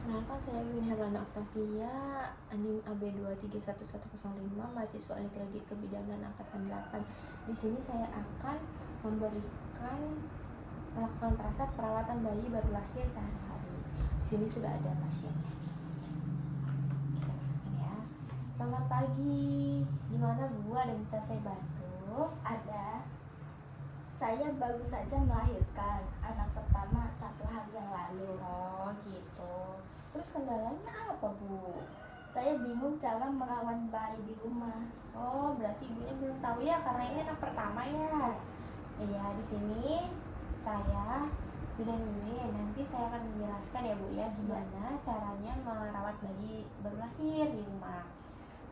Perkenalkan, saya Win Herlana Octavia, NIM AB231105, mahasiswa Unikredit Kebidanan Angkatan 8. Di sini saya akan melakukan prasat perawatan bayi baru lahir sehari-hari. Di sini sudah ada pasiennya. Kita lakukan ya. Selamat pagi. Gimana Bu? Ada yang bisa saya bantu? Ada. Saya baru saja melahirkan anak pertama 1 hari yang lalu. Oh gitu. Terus kendalanya apa Bu? Saya bingung cara merawat bayi di rumah. Oh, berarti ibunya belum tahu ya, karena ini anak pertama ya. Iya, di sini saya Bidan Mimin. Nanti saya akan menjelaskan ya Bu ya, gimana caranya merawat bayi baru lahir di rumah.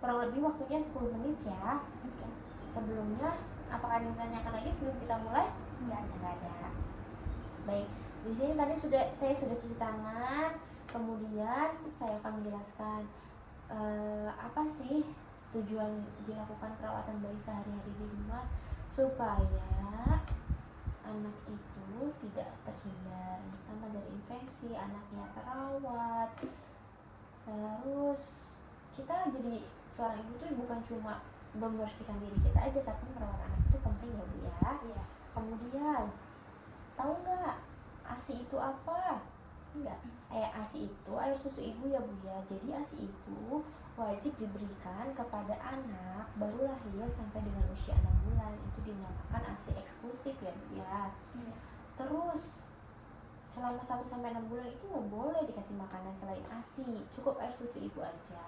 Kurang lebih waktunya 10 menit ya. Oke. Sebelumnya, apakah ada yang ditanyakan lagi sebelum kita mulai? Nggak ada. Baik, di sini tadi saya sudah cuci tangan. Kemudian saya akan menjelaskan apa sih tujuan dilakukan perawatan bayi sehari-hari di rumah, supaya anak itu tidak terhindar pertama dari infeksi, anaknya terawat. Terus kita jadi seorang ibu tuh bukan cuma membersihkan diri kita aja, tapi merawat anak itu penting ya Bu ya. Iya. Kemudian tahu nggak ASI itu apa? Enggak. ASI itu air susu ibu ya Bu ya. Jadi ASI itu wajib diberikan kepada anak baru lahir sampai dengan usia 6 bulan. Itu dinamakan ASI eksklusif ya Bu ya. Iya. Terus selama 1-6 bulan itu nggak boleh dikasih makanan selain ASI, cukup air susu ibu aja.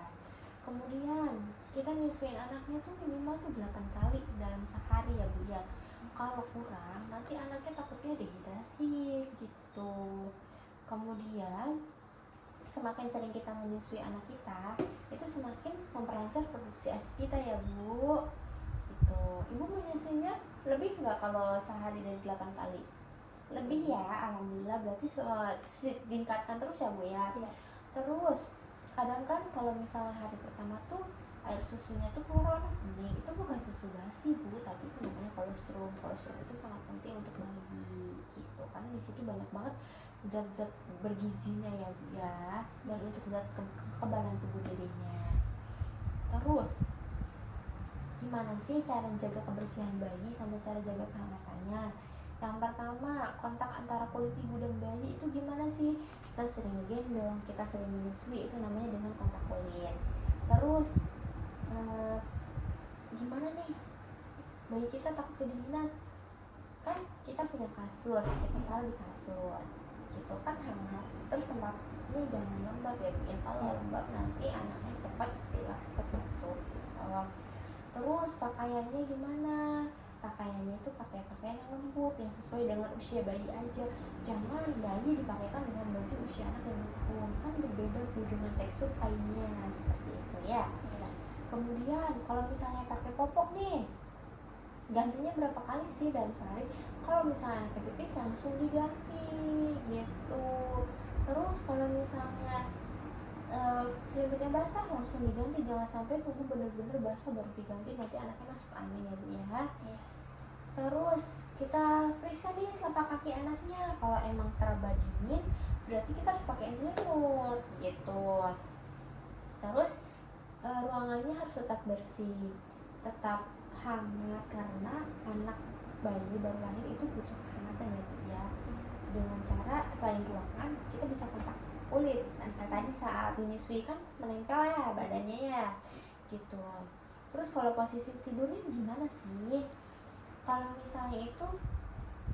Kemudian kita nyusuin anaknya tuh minimal tuh 8 kali dalam sehari ya Bu ya. Kalau kurang nanti anaknya takutnya dehidrasi gitu. Kemudian semakin sering kita menyusui anak kita, itu semakin memperlancar produksi ASI kita ya Bu. Gitu. Ibu menyusuinya lebih nggak kalau sehari dari 8 kali? Lebih ya, alhamdulillah. Berarti ditingkatkan terus ya Bu ya. Iya. Terus kadang kan kalau misalnya hari pertama tuh air susunya tuh keluar warna kuning, itu bukan susu basi Bu, tapi itu namanya kolostrum. Kolostrum itu sangat penting untuk bayi gitu, karena di situ banyak banget zat-zat bergizinya ya Bu ya, dan untuk zat kekebalan tubuh dirinya. Terus gimana sih cara jaga kebersihan bayi sama cara jaga kehangatannya? Yang pertama, kontak antara kulit ibu dan bayi itu gimana sih? Kita sering gendong, kita sering menyusui, itu namanya dengan kontak kulit. Terus gimana nih bayi kita takut kedinginan? Kan kita punya kasur, kita taruh di kasur gitu kan hangat. Terus tempatnya jangan lembab ya Bu ya. Kalau lembab nanti anaknya cepat pilek, cepat batuk. Terus pakaiannya gimana? Pakaiannya itu pakai pakaian yang lembut, yang sesuai dengan usia bayi aja. Jangan bayi dipakaikan dengan baju usia anak yang 2 tahun, kan berbeda dengan tekstur kainnya seperti itu ya. Kemudian kalau misalnya pakai popok nih, gantinya berapa kali sih dalam sehari? Kalau misalnya pakai pipis langsung diganti gitu. Terus kalau misalnya selimutnya basah langsung diganti, jangan sampai tunggu bener-bener basah baru diganti, nanti anaknya masuk angin ya Bu ya. Terus kita periksa nih telapak kaki anaknya, kalau emang teraba dingin berarti kita harus pakai selimut gitu. Terus ruangannya harus tetap bersih, tetap hangat, karena anak bayi baru lahir itu butuh kehangatan ya Bu ya. Dengan cara selain ruangan kita bisa kontak kulit. Nah, tadi saat menyusui kan menempel ya badannya ya gitu. Terus kalau posisi tidurnya gimana sih? Kalau misalnya itu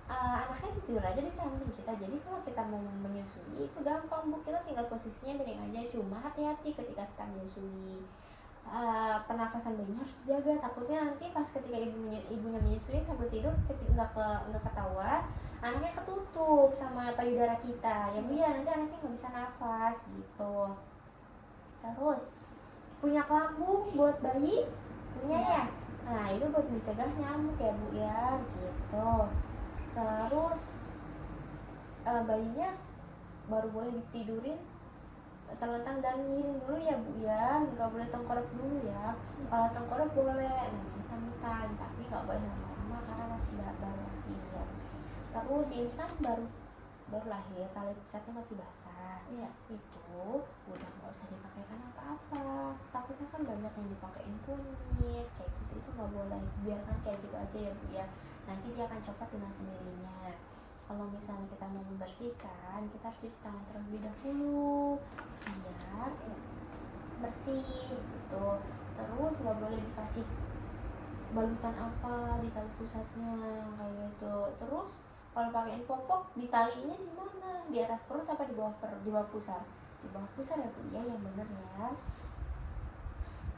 anaknya tidur aja di samping kita, jadi kalau kita mau menyusui itu gampang Bu, kita tinggal posisinya miring aja. Cuma hati-hati ketika kita menyusui, pernafasan bayinya harus dijaga, takutnya nanti pas ketika ibunya menyusui sambil tidur nggak ketahuan, anaknya ketutup sama payudara kita ya Bu ya, nanti anaknya nggak bisa nafas gitu. Terus punya kelambung buat bayi? Punya ya? Nah itu buat mencegah nyamuk ya Bu ya gitu. Terus bayinya baru boleh ditidurin terlentang dan miring dulu ya Bu ya, nggak boleh tengkorak dulu ya. Kalau tengkorak boleh hitam-hitam, tapi nggak boleh lama-lama karena masih baru lahir. Terus ini kan baru baru lahir, tali pusatnya masih basah, Iya. itu udah nggak usah dipakaikan apa-apa. Takutnya kan banyak yang dipakein kunyit kayak gitu, itu nggak boleh, biarkan kayak gitu aja ya Bu ya. Nanti dia akan copot dengan sendirinya. Kalau misalnya kita mau membersihkan, kita harus cuci tangan terlebih dahulu biar bersih gitu. Terus nggak boleh dikasih balutan apa di tali pusatnya kayak gitu. Terus kalau pakein popok, ditaliinnya di mana? Di atas perut apa di bawah perut? Di bawah pusar. Di bawah pusar ya Bu ya, yang bener ya.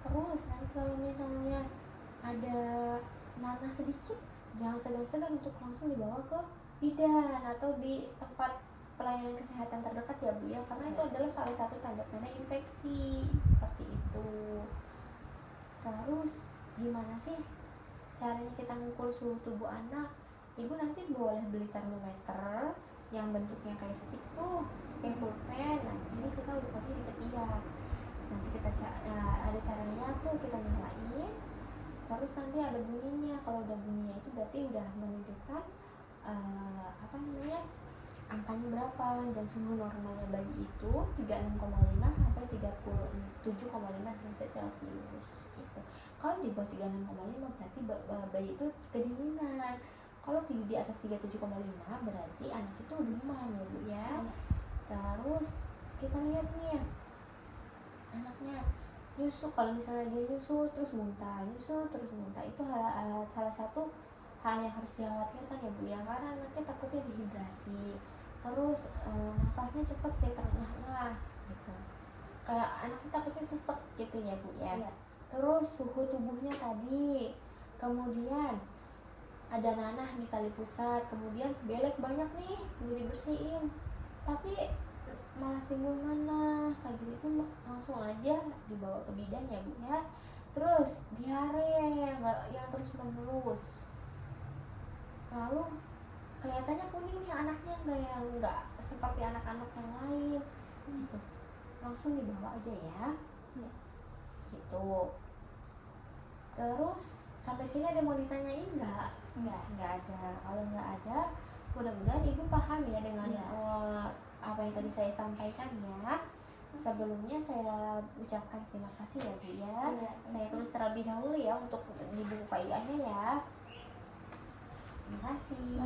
Terus nanti kalau misalnya ada nanah sedikit, jangan segan-segan untuk langsung dibawa ke bidan atau di tempat pelayanan kesehatan terdekat ya Bu ya, karena itu adalah salah satu tanda-tanda infeksi seperti itu. Terus gimana sih caranya kita ngukur suhu tubuh anak? Ibu nanti boleh beli termometer yang bentuknya kayak stick tuh, kayak pulpen. Nah ini kita udah pakai di ketiak. Nanti kita ada caranya tuh, kita nyalain. Terus nanti ada bunyinya. Kalau udah bunyinya itu berarti udah menunjukkan angkanya berapa. Dan suhu normalnya bayi itu 36,5 sampai 37,5 derajat Celcius gitu. Kalau di bawah 36,5 berarti bayi itu kedinginan. Kalau di atas 37,5 berarti anak itu demam ya Bu ya. Terus kita lihat nih anaknya nyusu, kalau misalnya dia nyusu terus muntah, itu salah satu hal yang harus dikhawatirkan ya Bu ya, karena anaknya takutnya dehidrasi. Terus nafasnya cepat kayak terengah-engah gitu, kayak anaknya takutnya sesek gitu ya Bu ya. Terus suhu tubuhnya tadi, kemudian ada nanah di tali pusat, kemudian belek banyak nih udah dibersihin tapi malah timbul nanah kayak gitu, langsung aja dibawa ke bidan ya Bu ya. Terus diare yang terus menerus, lalu kelihatannya kuning nih anaknya, nggak seperti anak-anak yang lain gitu, langsung dibawa aja ya gitu. Terus sampai sini ada mau ditanyain nggak ada. Kalau nggak ada, mudah-mudahan Ibu paham ya dengan apa yang tadi saya sampaikan ya. Sebelumnya saya ucapkan terima kasih ya Bu ya. Saya tulis terlebih dahulu ya untuk di buku kaidahnya ya. Terima kasih.